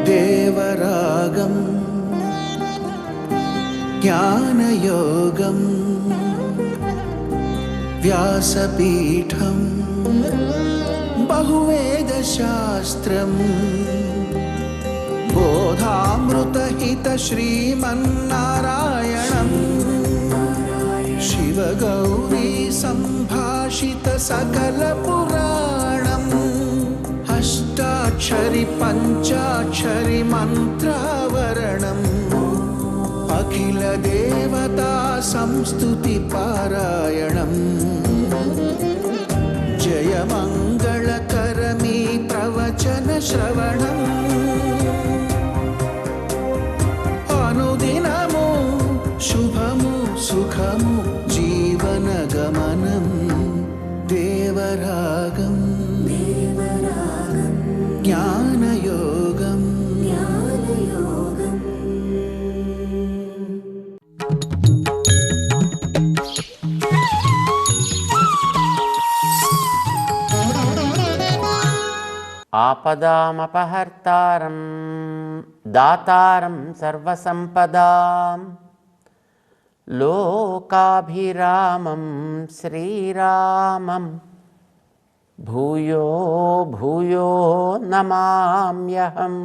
దేవరాగం జ్ఞానయోగం వ్యాసపీఠం బహువేదశాస్త్రం బోధామృతహిత శ్రీమన్నారాయణం శివగౌరీ సంభాషిత సకల పురాణం అష్టాక్షరి పంచాక్షరి మంత్రావరణం అఖిల దేవతా సంస్తుతి పారాయణం జయమంగళకరమీ ప్రవచన శ్రవణం అనుదినము శుభము సుఖము జీవన గమనం దేవరాగం జ్ఞానయోగం ఆపదామపహర్తారం దాతారం సర్వసంపదాం లోకాభిరామం శ్రీరామం భూయో భూయో నమామ్యహం.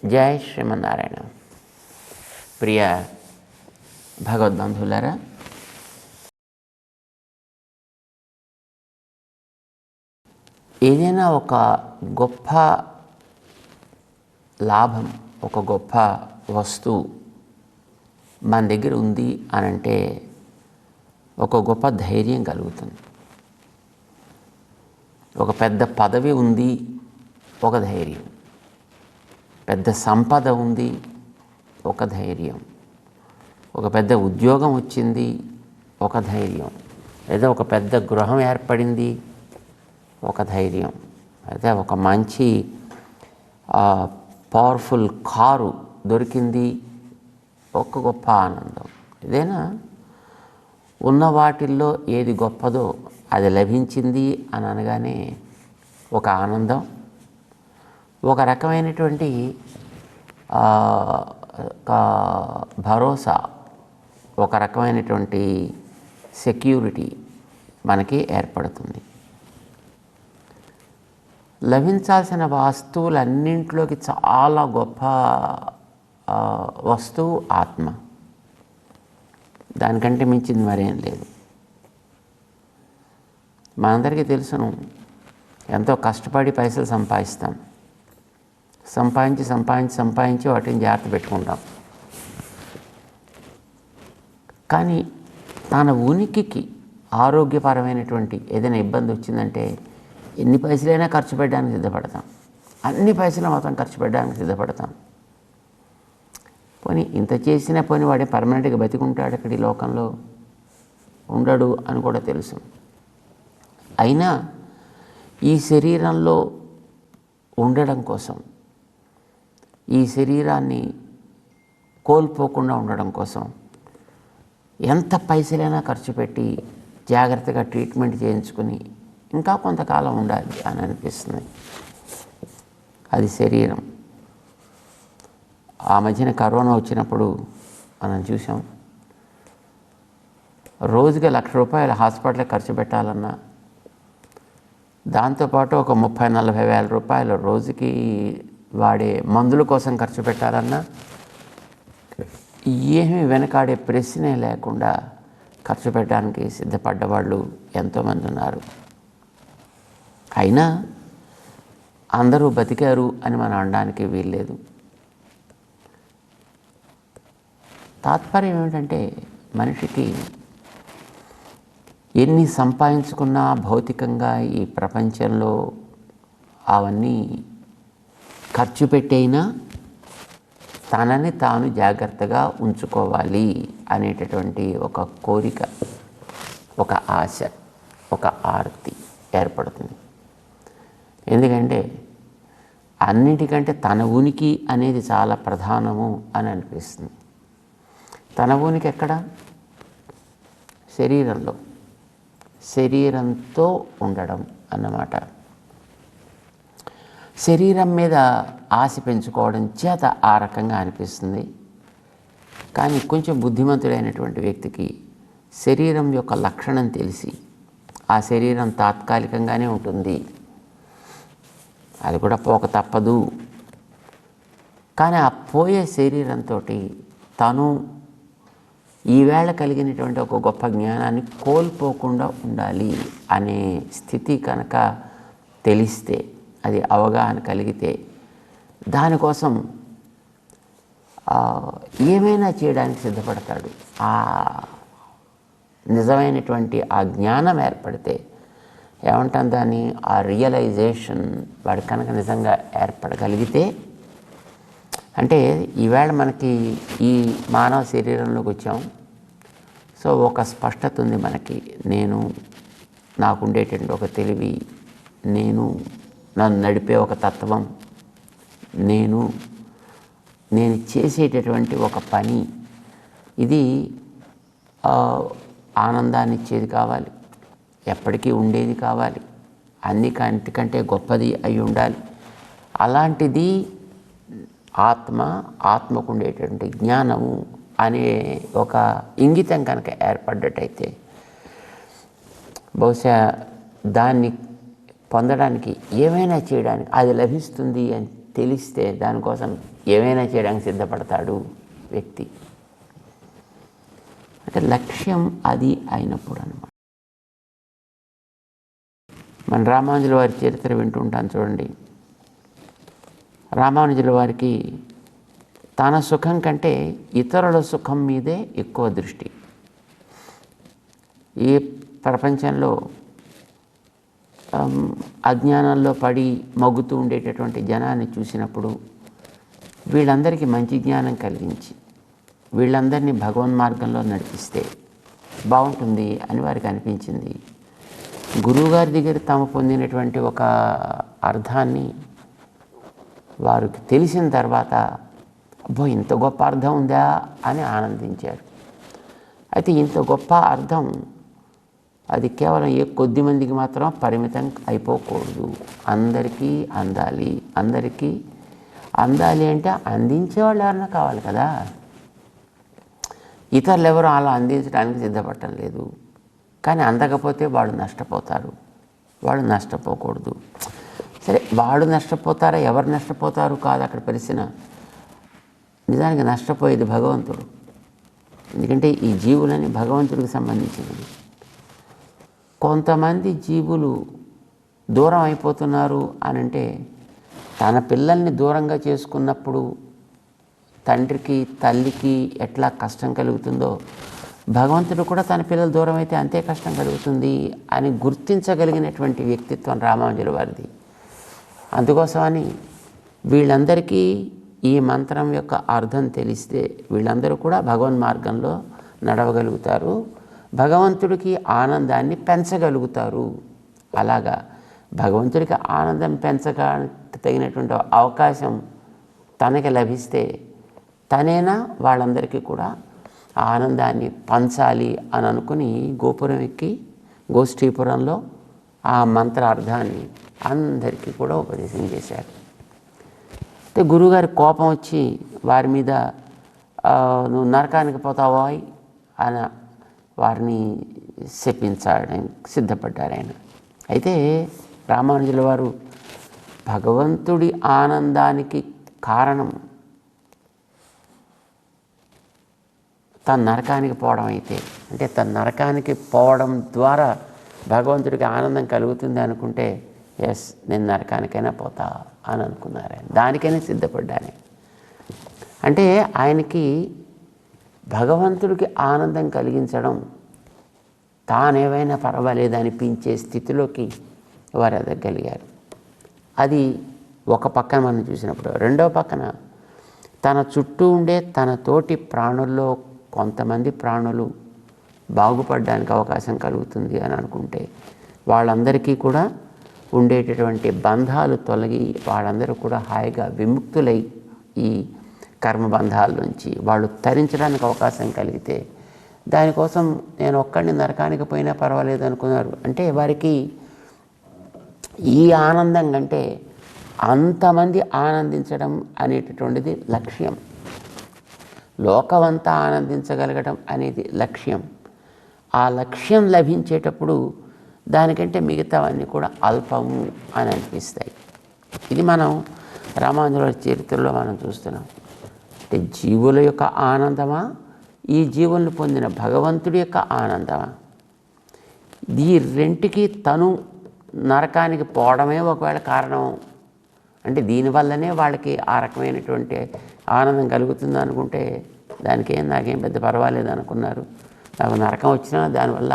జై శ్రీమన్నారాయణ. ప్రియ భగవద్బంధువులారా, ఏదైనా ఒక గొప్ప లాభం, ఒక గొప్ప వస్తువు మన దగ్గర ఉంది అనంటే ఒక గొప్ప ధైర్యం కలుగుతుంది. ఒక పెద్ద పదవి ఉంది, ఒక ధైర్యం. పెద్ద సంపద ఉంది, ఒక ధైర్యం. ఒక పెద్ద ఉద్యోగం వచ్చింది, ఒక ధైర్యం. లేదా ఒక పెద్ద గృహం ఏర్పడింది, ఒక ధైర్యం. అయితే ఒక మంచి పవర్ఫుల్ కారు దొరికింది, ఒక గొప్ప ఆనందం. ఏదైనా ఉన్న వాటిల్లో ఏది గొప్పదో అది లభించింది అని అనగానే ఒక ఆనందం, ఒక రకమైనటువంటి భరోసా, ఒక రకమైనటువంటి సెక్యూరిటీ మనకి ఏర్పడుతుంది. లభించాల్సిన వస్తువులన్నింటిలోకి చాలా గొప్ప వస్తువు ఆత్మ. దానికంటే మించింది మరేం లేదు. మనందరికీ తెలుసును, ఎంతో కష్టపడి పైసలు సంపాదిస్తాం. సంపాదించి వాటిని జాగ్రత్త పెట్టుకుంటాం. కానీ తన ఉనికికి ఆరోగ్యపరమైనటువంటి ఏదైనా ఇబ్బంది వచ్చిందంటే ఎన్ని పైసలైనా ఖర్చు పెట్టడానికి సిద్ధపడతాం. అన్ని పైసలు మొత్తం ఖర్చు పెట్టడానికి సిద్ధపడతాం. పోనీ ఇంత చేసినా పోనీ వాడే పర్మనెంట్గా బతికుంటాడు అక్కడ ఈ లోకంలో, ఉండడు అని కూడా తెలుసు. అయినా ఈ శరీరంలో ఉండడం కోసం, ఈ శరీరాన్ని కోల్పోకుండా ఉండడం కోసం ఎంత పైసలైనా ఖర్చు పెట్టి జాగ్రత్తగా ట్రీట్మెంట్ చేయించుకుని ఇంకా కొంతకాలం ఉండాలి అని అనిపిస్తుంది. అది శరీరం. ఆ మధ్యన కరోనా వచ్చినప్పుడు మనం చూసాం, రోజుకి ₹1,00,000 హాస్పిటల్కి ఖర్చు పెట్టాలన్నా, దాంతోపాటు ఒక 30-40 వేల రూపాయలు రోజుకి వాడే మందుల కోసం ఖర్చు పెట్టాలన్నా ఏమీ వెనకాడే ప్రశ్నే లేకుండా ఖర్చు పెట్టడానికి సిద్ధపడ్డవాళ్ళు ఎంతోమంది ఉన్నారు. అయినా అందరూ బతికారు అని మనం అనడానికి వీల్లేదు. తాత్పర్యం ఏమిటంటే, మనిషికి ఎన్ని సంపాదించుకున్నా భౌతికంగా ఈ ప్రపంచంలో అవన్నీ ఖర్చు పెట్టైనా తనని తాను జాగ్రత్తగా ఉంచుకోవాలి అనేటటువంటి ఒక కోరిక, ఒక ఆశ, ఒక ఆర్తి ఏర్పడుతుంది. ఎందుకంటే అన్నిటికంటే తన ఉనికి అనేది చాలా ప్రధానము అని అనిపిస్తుంది. తన ఉనికి ఎక్కడ? శరీరంతో ఉండడం అన్నమాట. శరీరం మీద ఆశ పెంచుకోవడం చేత ఆ రకంగా అనిపిస్తుంది. కానీ కొంచెం బుద్ధిమంతుడైనటువంటి వ్యక్తికి శరీరం యొక్క లక్షణం తెలిసి ఆ శరీరం తాత్కాలికంగానే ఉంటుంది, అది కూడా పోక తప్పదు. కానీ ఆ పోయే శరీరంతో తను ఈవేళ కలిగినటువంటి ఒక గొప్ప జ్ఞానాన్ని కోల్పోకుండా ఉండాలి అనే స్థితి కనుక తెలిస్తే, అది అవగాహన కలిగితే, దానికోసం ఏమైనా చేయడానికి సిద్ధపడతాడు. ఆ నిజమైనటువంటి ఆ జ్ఞానం ఏర్పడితే, ఏమంటాం దాన్ని, ఆ రియలైజేషన్ వాడి కనుక నిజంగా ఏర్పడగలిగితే, అంటే ఈవేళ మనకి ఈ మానవ శరీరంలోకి వచ్చాం. సో ఒక స్పష్టత ఉంది మనకి. నాకు ఉండేటువంటి ఒక తెలివి, నన్ను నడిపే ఒక తత్వం, నేను చేసేటటువంటి ఒక పని, ఇది ఆనందాన్ని ఇచ్చేది కావాలి, ఎప్పటికీ ఉండేది కావాలి, అన్నికంటే గొప్పది అయి ఉండాలి. అలాంటిది ఆత్మకు ఉండేటువంటి జ్ఞానము అనే ఒక ఇంగితం కనుక ఏర్పడ్డట్టయితే, బహుశా దాన్ని పొందడానికి, ఏమైనా చేయడానికి, అది లభిస్తుంది అని తెలిస్తే దానికోసం ఏమైనా చేయడానికి సిద్ధపడతాడు వ్యక్తి. అంటే లక్ష్యం అది అయినప్పుడు అన్నమాట. మన రామానుజుల వారి చరిత్ర వింటుంటాను చూడండి. రామానుజుల వారికి తన సుఖం కంటే ఇతరుల సుఖం మీదే ఎక్కువ దృష్టి. ఈ ప్రపంచంలో అజ్ఞానంలో పడి మగ్గుతూ ఉండేటటువంటి జనాన్ని చూసినప్పుడు వీళ్ళందరికీ మంచి జ్ఞానం కలిగించి వీళ్ళందరినీ భగవన్మార్గంలో నడిపిస్తే బాగుంటుంది అని వారికి అనిపించింది. గురువుగారి దగ్గర తాము పొందినటువంటి ఒక అర్థాన్ని వారికి తెలిసిన తర్వాత, అబ్బో ఇంత గొప్ప అర్థం ఉందా అని ఆనందించారు. అయితే ఇంత గొప్ప అర్థం అది కేవలం కొద్ది మందికి మాత్రం పరిమితం అయిపోకూడదు, అందరికీ అందాలి. అందరికీ అందాలి అంటే అందించేవాళ్ళు ఎవరన్నా కావాలి కదా. ఇతరులు ఎవరు అలా అందించడానికి సిద్ధపడటం లేదు. కానీ అందకపోతే వాళ్ళు నష్టపోతారు, వాళ్ళు నష్టపోకూడదు. సరే, వాళ్ళు నష్టపోతారా, ఎవరు నష్టపోతారు కాదు అక్కడ పరిశీలన. నిజానికి నష్టపోయేది భగవంతుడు. ఎందుకంటే ఈ జీవులని భగవంతుడికి సంబంధించినవి. కొంతమంది జీవులు దూరం అయిపోతున్నారు అని అంటే, తన పిల్లల్ని దూరంగా చేసుకున్నప్పుడు తండ్రికి తల్లికి ఎట్లా కష్టం కలుగుతుందో, భగవంతుడు కూడా తన పిల్లలు దూరం అయితే అంతే కష్టం కలుగుతుంది అని గుర్తించగలిగినటువంటి వ్యక్తిత్వం రామానుజుల వారిది. అందుకోసమని వీళ్ళందరికీ ఈ మంత్రం యొక్క అర్థం తెలిస్తే వీళ్ళందరూ కూడా భగవన్ మార్గంలో నడవగలుగుతారు, భగవంతుడికి ఆనందాన్ని పెంచగలుగుతారు. అలాగా భగవంతుడికి ఆనందం పెంచడానికి తగినటువంటి అవకాశం తనకి లభిస్తే తనేనా వాళ్ళందరికీ కూడా ఆనందాన్ని పంచాలి అని అనుకుని గోపురం ఎక్కి గోష్ఠీపురంలో ఆ మంత్రార్థాన్ని అందరికీ కూడా ఉపదేశం చేశారు. అంటే గురువుగారి కోపం వచ్చి వారి మీద నువ్వు నరకానికి పోతావా అని వారిని శపించడానికి సిద్ధపడ్డారు ఆయన. అయితే రామానుజుల వారు భగవంతుడి ఆనందానికి కారణం తన నరకానికి పోవడం అయితే, అంటే తన నరకానికి పోవడం ద్వారా భగవంతుడికి ఆనందం కలుగుతుంది అనుకుంటే, ఎస్ నేను నరకానికైనా పోతా అని అనుకున్నారు ఆయన. దానికైనా సిద్ధపడ్డాను. అంటే ఆయనకి భగవంతుడికి ఆనందం కలిగించడం తానేమైనా పర్వాలేదు అనిపించే స్థితిలోకి వారు ఎదగలిగారు. అది ఒక పక్కన మనం చూసినప్పుడు, రెండో పక్కన తన చుట్టూ ఉండే తన తోటి ప్రాణుల్లో కొంతమంది ప్రాణులు బాగుపడడానికి అవకాశం కలుగుతుంది అని అనుకుంటే, వాళ్ళందరికీ కూడా ఉండేటటువంటి బంధాలు తొలగి వాళ్ళందరూ కూడా హాయిగా విముక్తులై ఈ కర్మబంధాల నుంచి వాళ్ళు తరించడానికి అవకాశం కలిగితే దానికోసం నేను ఒక్కడిని నరకానికి పోయినా పర్వాలేదు అనుకున్నారు. అంటే వారికి ఈ ఆనందం కంటే అంతమంది ఆనందించడం అనేటటువంటిది లక్ష్యం. లోకమంతా ఆనందించగలగడం అనేది లక్ష్యం. ఆ లక్ష్యం లభించేటప్పుడు దానికంటే మిగతావన్నీ కూడా అల్పము అని అనిపిస్తాయి. ఇది మనం రామానుజుల చరిత్రలో మనం చూస్తున్నాం. అంటే జీవుల యొక్క ఆనందమా, ఈ జీవులను పొందిన భగవంతుడి యొక్క ఆనందమా? ఈ రెంటికి తను నరకానికి పోవడమే ఒకవేళ కారణం అంటే దీనివల్లనే వాళ్ళకి ఆ రకమైనటువంటి ఆనందం కలుగుతుంది అనుకుంటే నాకేం పెద్ద పర్వాలేదు అనుకున్నారు. నాకు నరకం వచ్చినా దానివల్ల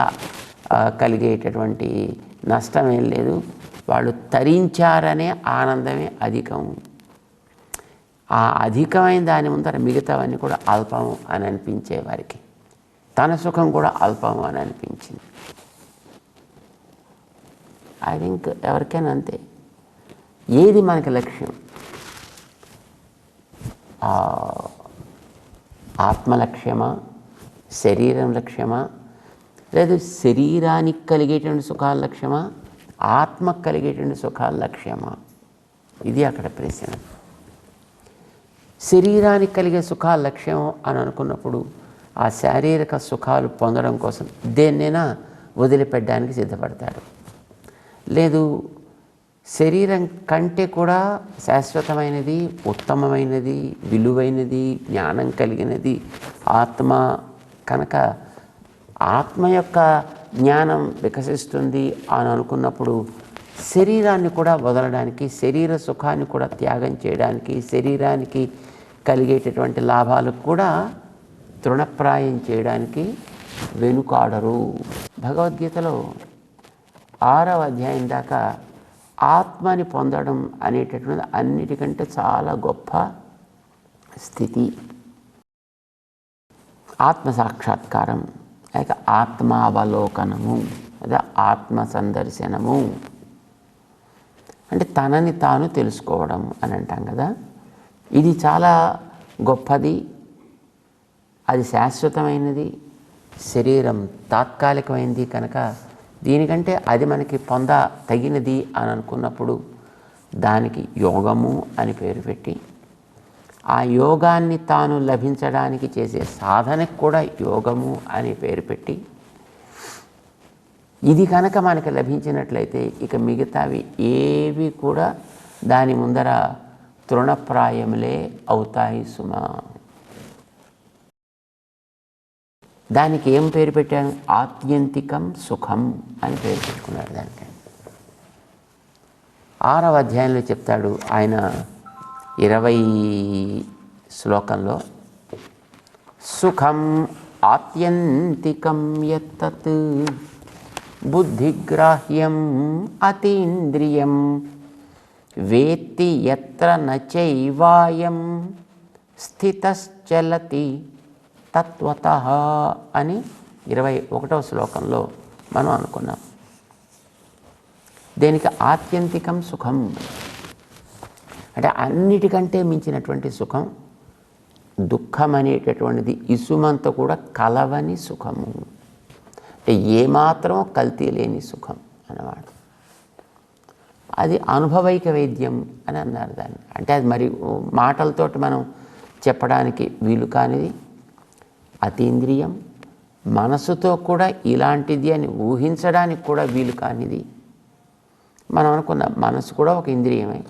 కలిగేటటువంటి నష్టం ఏం లేదు. వాళ్ళు తరించారనే ఆనందమే అధికం. ఆ అధికమైన దాని ముందర మిగతావన్నీ కూడా అల్పము అని అనిపించే వారికి తన సుఖం కూడా అల్పము అని అనిపించింది. ఐ థింక్ ఎవరికైనా అంతే. ఏది మనకి లక్ష్యం? ఆత్మలక్ష్యమా, శరీరం లక్ష్యమా, లేదు శరీరానికి కలిగేటువంటి సుఖాల లక్ష్యమా, ఆత్మకు కలిగేటువంటి సుఖాల లక్ష్యమా? ఇది అక్కడ ప్రశ్న. శరీరానికి కలిగే సుఖాల లక్ష్యం అని అనుకున్నప్పుడు ఆ శారీరక సుఖాలు పొందడం కోసం దేన్నైనా వదిలిపెట్టడానికి సిద్ధపడతాడు. లేదు శరీరం కంటే కూడా శాశ్వతమైనది, ఉత్తమమైనది, విలువైనది, జ్ఞానం కలిగినది ఆత్మ కనుక ఆత్మ యొక్క జ్ఞానం వికసిస్తుంది అని అనుకున్నప్పుడు శరీరాన్ని కూడా వదలడానికి, శరీర సుఖాన్ని కూడా త్యాగం చేయడానికి, శరీరానికి కలిగేటటువంటి లాభాలకు కూడా తృణప్రాయం చేయడానికి వెనుకాడరు. భగవద్గీతలో 6వ అధ్యాయం దాకా ఆత్మని పొందడం అనేటటువంటిది అన్నిటికంటే చాలా గొప్ప స్థితి. ఆత్మ సాక్షాత్కారం లేక ఆత్మావలోకనము లేదా ఆత్మ సందర్శనము అంటే తనని తాను తెలుసుకోవడం అని అంటాం కదా. ఇది చాలా గొప్పది, అది శాశ్వతమైనది, శరీరం తాత్కాలికమైనది కనుక దీనికంటే అది మనకి తగినది అని అనుకున్నప్పుడు దానికి యోగము అని పేరు పెట్టి ఆ యోగాన్ని తాను లభించడానికి చేసే సాధనకు కూడా యోగము అని పేరు పెట్టి ఇది కనుక మనకు లభించినట్లయితే ఇక మిగతావి ఏవి కూడా దాని ముందర తృణప్రాయములే అవుతాయి సుమా. దానికి ఏం పేరు పెట్టాను? ఆత్యంతికం సుఖం అని పేరు పెట్టుకున్నాడు దానికి. 6వ అధ్యాయంలో చెప్తాడు ఆయన 20 శ్లోకంలో, సుఖం ఆత్యంతికం యత్తత్ బుద్ధిగ్రాహ్యం అతీంద్రియం వేత్తి యత్ర నచైవాయం స్థితశ్చలతి తత్వతః అని 21వ శ్లోకంలో మనం అనుకున్నాం. దేనికి ఆత్యంతికం సుఖం అంటే అన్నిటికంటే మించినటువంటి సుఖం, దుఃఖం అనేటటువంటిది ఇసుమంత కూడా కలవని సుఖము, అంటే ఏమాత్రం కల్తీ లేని సుఖం అన్నమాట. అది అనుభవైక వైద్యం అని అన్నారు దాన్ని. అంటే అది మరి మాటలతోటి మనం చెప్పడానికి వీలు కానిది, అతీంద్రియం, మనసుతో కూడా ఇలాంటిది అని ఊహించడానికి కూడా వీలు కానిది. మనం అనుకున్న మనసు కూడా ఒక ఇంద్రియమే,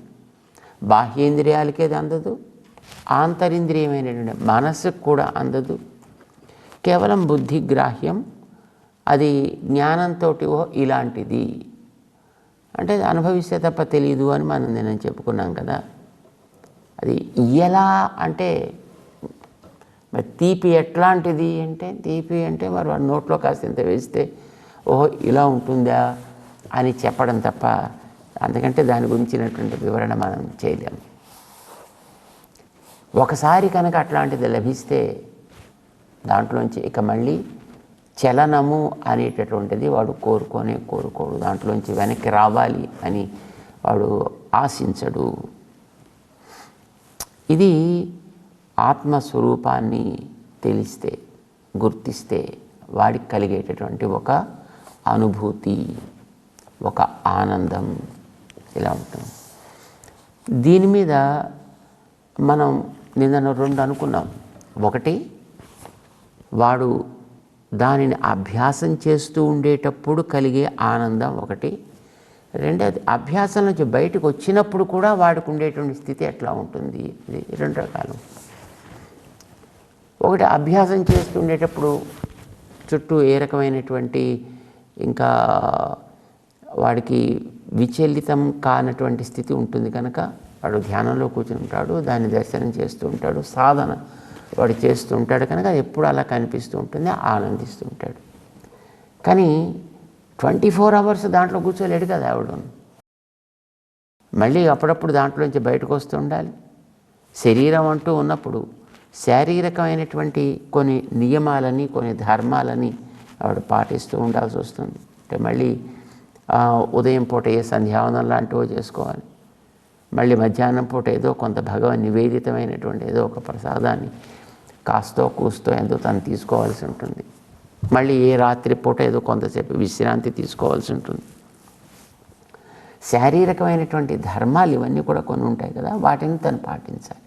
బాహ్యేంద్రియాలకి అది అందదు, ఆంతరింద్రియమైనటువంటి మనసుకు కూడా అందదు. కేవలం బుద్ధిగ్రాహ్యం, అది జ్ఞానంతో ఇలాంటిది అంటే అనుభవిస్తే తప్ప తెలియదు అని మనం నేను చెప్పుకున్నాం కదా. అది ఎలా అంటే మరి తీపి ఎట్లాంటిది అంటే, తీపి అంటే మరి వాడు నోట్లో కాస్తంత వేస్తే ఓహో ఇలా ఉంటుందా అని చెప్పడం తప్ప అందుకంటే దాని గురించినటువంటి వివరణ మనం చేయలేము. ఒకసారి కనుక అట్లాంటిది లభిస్తే దాంట్లోంచి ఇక మళ్ళీ చలనము అనేటటువంటిది వాడు కోరుకోడు, దాంట్లోంచి వెనక్కి రావాలి అని వాడు ఆశించడు. ఇది ఆత్మస్వరూపాన్ని తెలిస్తే, గుర్తిస్తే వాడికి కలిగేటటువంటి ఒక అనుభూతి, ఒక ఆనందం ఇలా ఉంటుంది. దీని మీద మనం నిన్న 2 అనుకున్నాం. ఒకటి, వాడు దానిని అభ్యాసం చేస్తూ ఉండేటప్పుడు కలిగే ఆనందం ఒకటి. రెండోది, అభ్యాసం నుంచి బయటకు వచ్చినప్పుడు కూడా వాడికి ఉండేటువంటి స్థితి ఎట్లా ఉంటుంది. ఇది 2 రకాలు. ఒకటి, అభ్యాసం చేస్తుండేటప్పుడు చుట్టూ ఏ రకమైనటువంటి ఇంకా వాడికి విచలితం కానటువంటి స్థితి ఉంటుంది కనుక వాడు ధ్యానంలో కూర్చుని ఉంటాడు, దాన్ని దర్శనం చేస్తూ ఉంటాడు, సాధన వాడు చేస్తూ ఉంటాడు కనుక అది ఎప్పుడు అలా కనిపిస్తూ ఉంటుంది, ఆనందిస్తూ ఉంటాడు. కానీ 24 hours దాంట్లో కూర్చోలేడు కదా ఆవిడ. మళ్ళీ అప్పుడప్పుడు దాంట్లోంచి బయటకు వస్తూ ఉండాలి. శరీరం అంటూ ఉన్నప్పుడు శారీరకమైనటువంటి కొన్ని నియమాలని, కొన్ని ధర్మాలని ఆవిడ పాటిస్తూ ఉండాల్సి వస్తుంది. అంటే మళ్ళీ ఉదయం పూట ఏ సంధ్యావనం లాంటివో చేసుకోవాలి, మళ్ళీ మధ్యాహ్నం పూట ఏదో కొంత భగవన్ నివేదితమైనటువంటి ఏదో ఒక ప్రసాదాన్ని కాస్తో కూస్తో ఏదో తను తీసుకోవాల్సి ఉంటుంది. మళ్ళీ ఏ రాత్రి పూట ఏదో కొంతసేపు విశ్రాంతి తీసుకోవాల్సి ఉంటుంది. శారీరకమైనటువంటి ధర్మాలు ఇవన్నీ కూడా కొన్ని ఉంటాయి కదా, వాటిని తను పాటించాలి.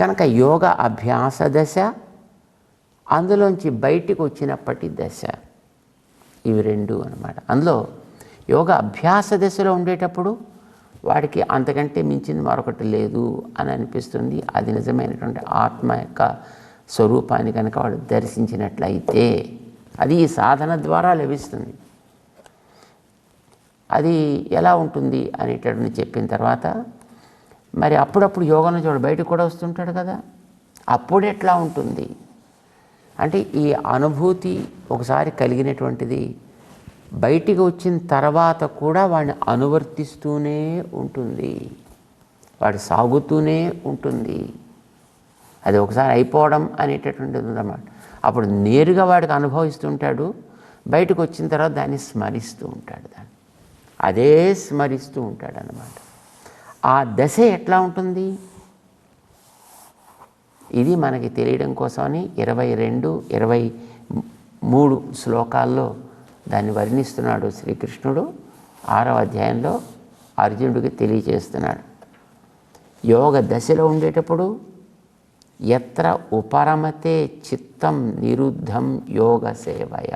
కనుక యోగ అభ్యాస దశ, అందులోంచి బయటికి వచ్చినప్పటి దశ, ఇవి 2 అన్నమాట. అందులో యోగ అభ్యాస దశలో ఉండేటప్పుడు వాడికి అంతకంటే మించింది మరొకటి లేదు అని అనిపిస్తుంది. అది నిజమైనటువంటి ఆత్మ యొక్క స్వరూపాన్ని కనుక వాడు దర్శించినట్లయితే అది ఈ సాధన ద్వారా లభిస్తుంది. అది ఎలా ఉంటుంది అనేటటువంటి చెప్పిన తర్వాత మరి అప్పుడప్పుడు యోగం నుంచి వాడు బయటకు కూడా వస్తుంటాడు కదా, అప్పుడు ఎట్లా ఉంటుంది అంటే ఈ అనుభూతి ఒకసారి కలిగినటువంటిది బయటికి వచ్చిన తర్వాత కూడా వాడిని అనువర్తిస్తూనే ఉంటుంది, వాడు సాగుతూనే ఉంటుంది. అది ఒకసారి అయిపోవడం అనేటటువంటిది ఉందన్నమాట. అప్పుడు నేరుగా వాడికి అనుభవిస్తుంటాడు, బయటకు వచ్చిన తర్వాత దాన్ని స్మరిస్తూ ఉంటాడు, దాన్ని అదే స్మరిస్తూ ఉంటాడు అన్నమాట. ఆ దశ ఎట్లా ఉంటుంది ఇది మనకి తెలియడం కోసమని 22, 23 శ్లోకాల్లో దాన్ని వర్ణిస్తున్నాడు శ్రీకృష్ణుడు. 6వ అధ్యాయంలో అర్జునుడికి తెలియచేస్తున్నాడు. యోగ దశలో ఉండేటప్పుడు యత్ర ఉపరమతే చిత్తం నిరుద్ధం యోగ సేవయ,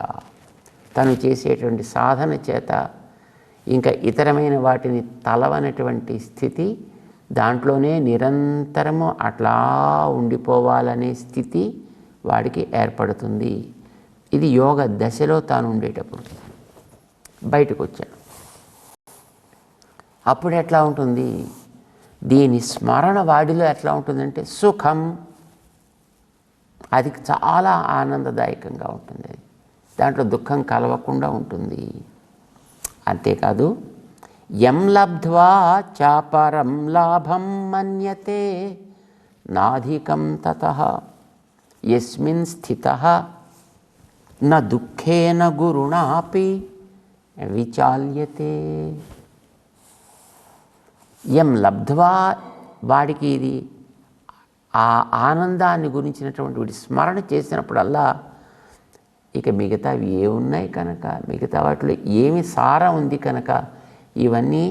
తను చేసేటువంటి సాధన చేత ఇంకా ఇతరమైన వాటిని తలవనటువంటి స్థితి, దాంట్లోనే నిరంతరము అట్లా ఉండిపోవాలనే స్థితి వాడికి ఏర్పడుతుంది. ఇది యోగ దశలో తాను ఉండేటప్పుడు. బయటకు వచ్చాడు, అప్పుడు ఎట్లా ఉంటుంది, దీని స్మరణ వాడిలో ఎట్లా ఉంటుందంటే సుఖం, అది చాలా ఆనందదాయకంగా ఉంటుంది. దాంట్లో దుఃఖం కలవకుండా ఉంటుంది. అంతేకాదు యం లబ్ధ్వా చాపరం లాభం మన్యతే నాధికం తతః యస్మిన్ స్థితః న దుఃఖేన గురుణాపి విచాల్యతే. యం లబ్ధ్వా, వాడికి ఇది ఆ ఆనందాన్ని గురించినటువంటి వీడి స్మరణ చేసినప్పుడల్లా ఇక మిగతావి ఏమున్నాయి కనుక, మిగతా వాటిలో ఏమి సారం ఉంది కనుక ఇవన్నీ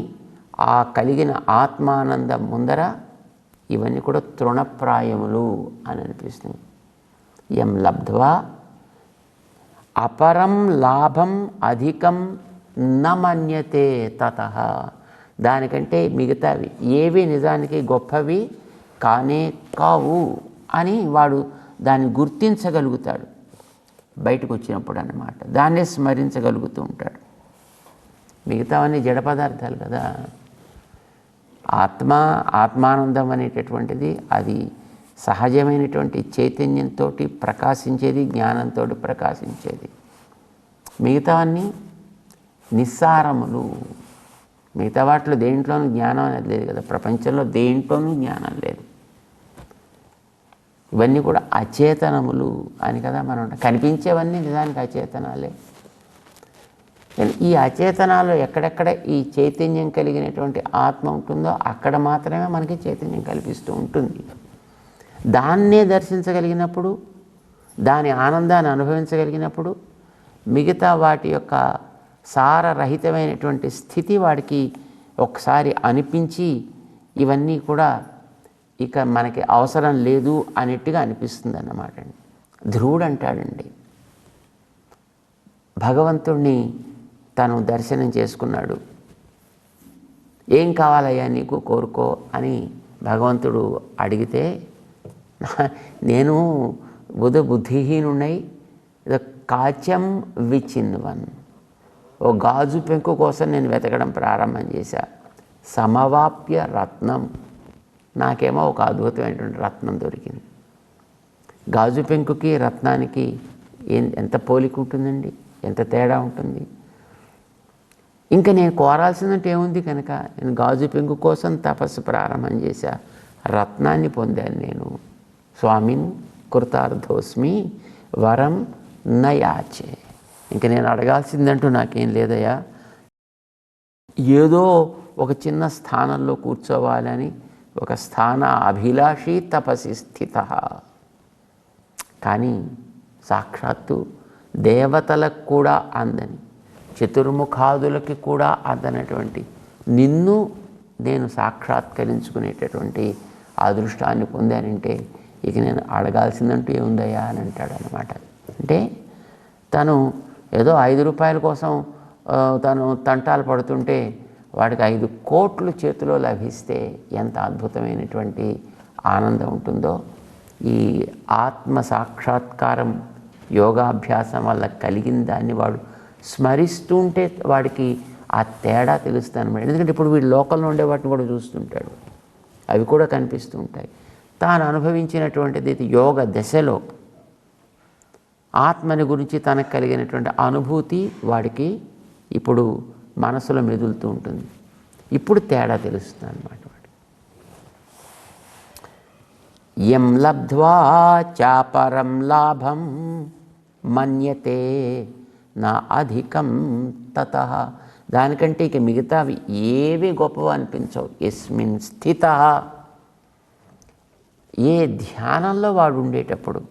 ఆ కలిగిన ఆత్మానందం ముందర ఇవన్నీ కూడా తృణప్రాయములు అని అనిపిస్తుంది. యం లబ్ధ్వా అపరం లాభం అధికం న మన్యతే తతః, దానికంటే మిగతావి ఏవి నిజానికి గొప్పవి కానే కావు అని వాడు దాన్ని గుర్తించగలుగుతాడు బయటకు వచ్చినప్పుడు అన్నమాట. దాన్నే స్మరించగలుగుతూ ఉంటాడు. మిగతావన్నీ జడ పదార్థాలు కదా. ఆత్మానందం అనేటటువంటిది అది సహజమైనటువంటి చైతన్యంతో ప్రకాశించేది, జ్ఞానంతో ప్రకాశించేది. మిగతావన్నీ నిస్సారములు. మిగతా వాటిలో దేంట్లోనూ జ్ఞానం అనేది లేదు కదా, ప్రపంచంలో దేంట్లోనూ జ్ఞానం లేదు. ఇవన్నీ కూడా అచేతనములు అని కదా మనం కనిపించేవన్నీ నిజానికి అచేతనాలే. ఈ అచేతనాలు ఎక్కడెక్కడ ఈ చైతన్యం కలిగినటువంటి ఆత్మ ఉంటుందో అక్కడ మాత్రమే మనకి చైతన్యం కల్పిస్తూ ఉంటుంది. దాన్నే దర్శించగలిగినప్పుడు దాని ఆనందాన్ని అనుభవించగలిగినప్పుడు మిగతా వాటి యొక్క సారరహితమైనటువంటి స్థితి వాడికి ఒకసారి అనిపించి ఇవన్నీ కూడా ఇక మనకి అవసరం లేదు అనేట్టుగా అనిపిస్తుంది అన్నమాట అండి. ధ్రువుడు అంటాడండి, భగవంతుణ్ణి తను దర్శనం చేసుకున్నాడు. ఏం కావాలయ్యా నీకు, కోరుకో అని భగవంతుడు అడిగితే, నేను బుద్ధిహీనున్నై ఏదో కాచ్యం విచిన్వన్, ఓ గాజు పెంకు కోసం నేను వెతకడం ప్రారంభం చేశా. సమవాప్య రత్నం, నాకేమో ఒక అద్భుతమైనటువంటి రత్నం దొరికింది. గాజు పెంకుకి రత్నానికి ఎంత పోలిక ఉంటుందండి, ఎంత తేడా ఉంటుంది. ఇంకా నేను కోరాల్సిందంటే ఏముంది కనుక నేను గాజు పెంకు కోసం తపస్సు ప్రారంభం చేశా, రత్నాన్ని పొందాను నేను. స్వామిన్ కృతార్థోస్మి వరం నయాచే, ఇంకా నేను అడగాల్సిందంటూ నాకేం లేదయ్యా. ఏదో ఒక చిన్న స్థానంలో కూర్చోవాలని ఒక స్థాన అభిలాషి తపసి స్థిత, కానీ సాక్షాత్తు దేవతలకు కూడా అందని, చతుర్ముఖాదులకి కూడా అందనటువంటి నిన్ను నేను సాక్షాత్కరించుకునేటటువంటి అదృష్టాన్ని పొందానంటే ఇక నేను అడగాల్సిందంటూ ఏముందయ్యా అని అంటాడు అన్నమాట. అంటే తను ఏదో 5 రూపాయల కోసం తను తంటాలు పడుతుంటే వాడికి 5 కోట్లు చేతిలో లభిస్తే ఎంత అద్భుతమైనటువంటి ఆనందం ఉంటుందో. ఈ ఆత్మ సాక్షాత్కారం యోగాభ్యాసం వల్ల కలిగిన దాన్ని వాడు స్మరిస్తూ ఉంటే వాడికి ఆ తేడా తెలుస్తుంది అన్నమాట. ఎందుకంటే ఇప్పుడు వీడు లోకల్లో ఉండే వాటిని కూడా చూస్తుంటాడు, అవి కూడా కనిపిస్తూ ఉంటాయి. తాను అనుభవించినటువంటిది యోగ దశలో ఆత్మని గురించి తనకు కలిగినటువంటి అనుభూతి వాడికి ఇప్పుడు మనసులో మెదులుతూ ఉంటుంది. ఇప్పుడు తేడా తెలుస్తుంది అన్నమాట. యం లబ్ధ్వా చాపరం లాభం మన్యతే నా అధికం తతః, దానికంటే ఇక మిగతావి ఏవి గొప్పవి అనిపించవు. యస్మిన్ స్థిత, ఏ ధ్యానంలో వాడు ఉండేటప్పుడు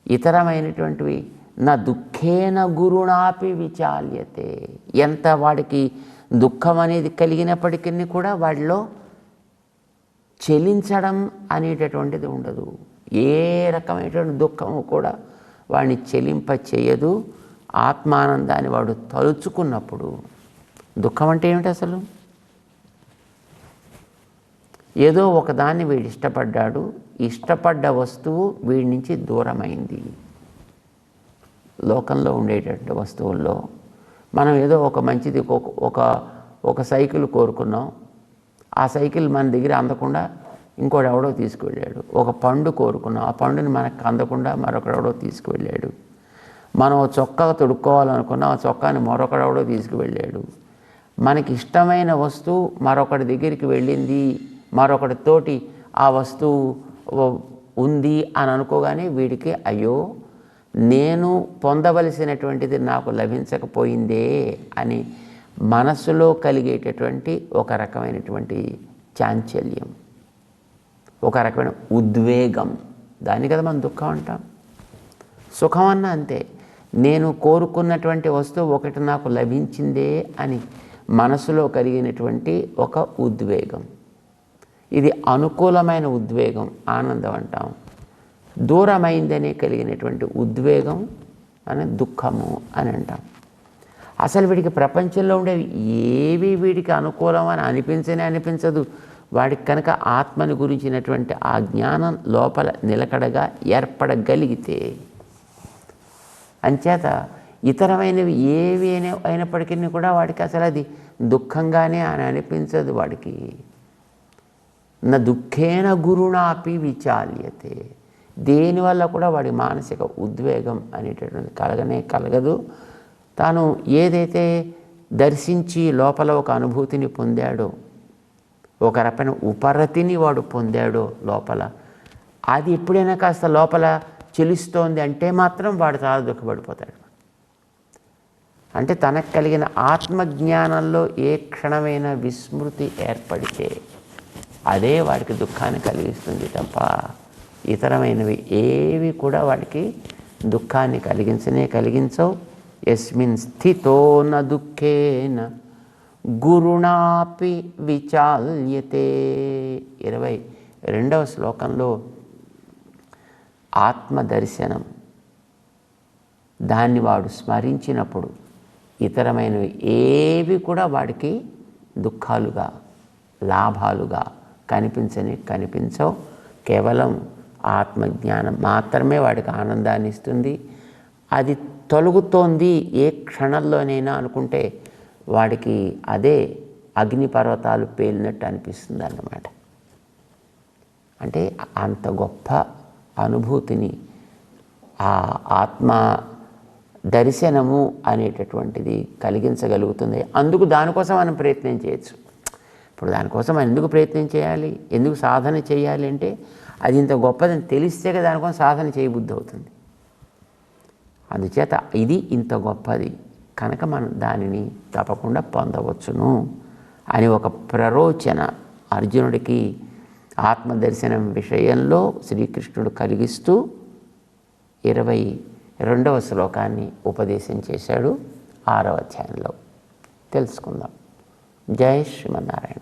ఇతరమైనటువంటివి నా దుఃఖేన గురుణాపి విచాల్యతే, ఎంత వాడికి దుఃఖం అనేది కలిగినప్పటికీ కూడా వాడిలో చెలించడం అనేటటువంటిది ఉండదు. ఏ రకమైనటువంటి దుఃఖము కూడా వాడిని చెలింప చేయదు. ఆత్మానందాన్ని వాడు తలుచుకున్నప్పుడు, దుఃఖం అంటే ఏమిటి అసలు? ఏదో ఒకదాన్ని వీడు ఇష్టపడ్డాడు, ఇష్టపడ్డ వస్తువు వీడి నుంచి దూరమైంది. లోకంలో ఉండేటటువంటి వస్తువుల్లో మనం ఏదో ఒక మంచిది ఒక సైకిల్ కోరుకున్నాం, ఆ సైకిల్ మన దగ్గర అందకుండా ఇంకోటి ఎవడో తీసుకువెళ్ళాడు. ఒక పండు కోరుకున్నాం, ఆ పండుని మనకు అందకుండా మరొకడెవడో తీసుకువెళ్ళాడు. మనం చొక్కా తొడుక్కోవాలనుకున్నాం, ఆ చొక్కాని మరొకడెవడో తీసుకువెళ్ళాడు. మనకి ఇష్టమైన వస్తువు మరొకటి దగ్గరికి వెళ్ళింది, మరొకటితోటి ఆ వస్తువు ఉంది అని అనుకోగానే వీడికి అయ్యో నేను పొందవలసినటువంటిది నాకు లభించకపోయిందే అని మనస్సులో కలిగేటటువంటి ఒక రకమైనటువంటి చాంచల్యం, ఒక రకమైన ఉద్వేగం, దాన్ని కదా మనం దుఃఖం అంటాం. సుఖం అన్నా అంతే, నేను కోరుకున్నటువంటి వస్తువు ఒకటి నాకు లభించిందే అని మనసులో కలిగినటువంటి ఒక ఉద్వేగం, ఇది అనుకూలమైన ఉద్వేగం, ఆనందం అంటాం. దూరమైందనే కలిగినటువంటి ఉద్వేగం అని దుఃఖము అని అంటాం. అసలు వీడికి ప్రపంచంలో ఉండేవి ఏవి వీడికి అనుకూలం అని అనిపించదు. వాడికి కనుక ఆత్మని గురించినటువంటి ఆ జ్ఞానం లోపల నిలకడగా ఏర్పడగలిగితే, అంచేత ఇతరమైనవి ఏవి అయినప్పటికీ కూడా వాడికి అసలు అది దుఃఖంగానే అని అనిపించదు. వాడికి నా దుఃఖేన గురుణాపి విచాల్యతే, దేనివల్ల కూడా వాడి మానసిక ఉద్వేగం అనేటటువంటి కలగదు. తాను ఏదైతే దర్శించి లోపల ఒక అనుభూతిని పొందాడో, ఒక రకమైన ఉపరతిని వాడు పొందాడో లోపల, అది ఎప్పుడైనా కాస్త లోపల చెలిస్తోంది అంటే మాత్రం వాడు చాలా దుఃఖపడిపోతాడు. అంటే తనకు కలిగిన ఆత్మజ్ఞానంలో ఏ క్షణమైన విస్మృతి ఏర్పడితే అదే వాడికి దుఃఖాన్ని కలిగిస్తుంది తప్ప ఇతరమైనవి ఏవి కూడా వాడికి దుఃఖాన్ని కలిగించవు. యస్మిన్ స్థితో న దుఃఖేన గురుణాపి విచాల్యతే. 22వ శ్లోకంలో ఆత్మదర్శనం, దాన్ని వాడు స్మరించినప్పుడు ఇతరమైనవి ఏవి కూడా వాడికి దుఃఖాలుగా, లాభాలుగా కనిపించవు. కేవలం ఆత్మజ్ఞానం మాత్రమే వాడికి ఆనందాన్ని ఇస్తుంది. అది తొలగుతోంది ఏ క్షణంలోనైనా అనుకుంటే వాడికి అదే అగ్నిపర్వతాలు పేలినట్టు అనిపిస్తుంది అన్నమాట. అంటే అంత గొప్ప అనుభూతిని ఆ ఆత్మ దర్శనము అనేటటువంటిది కలిగించగలుగుతుంది. అందుకు దానికోసం మనం ప్రయత్నం చేయొచ్చు. ఇప్పుడు దానికోసం మనం ఎందుకు ప్రయత్నం చేయాలి, ఎందుకు సాధన చేయాలి అంటే అది ఇంత గొప్పదని తెలిస్తే కదా దానికోసం సాధన చేయబుద్ధి అవుతుంది. అందుచేత ఇది ఇంత గొప్పది కనుక మనం దానిని తప్పకుండా పొందవచ్చును అని ఒక ప్రరోచన అర్జునుడికి ఆత్మదర్శనం విషయంలో శ్రీకృష్ణుడు కలిగిస్తూ 22వ శ్లోకాన్ని ఉపదేశం చేశాడు 6వ అధ్యాయంలో. తెలుసుకుందాం. జై శ్రీమన్నారాయణ.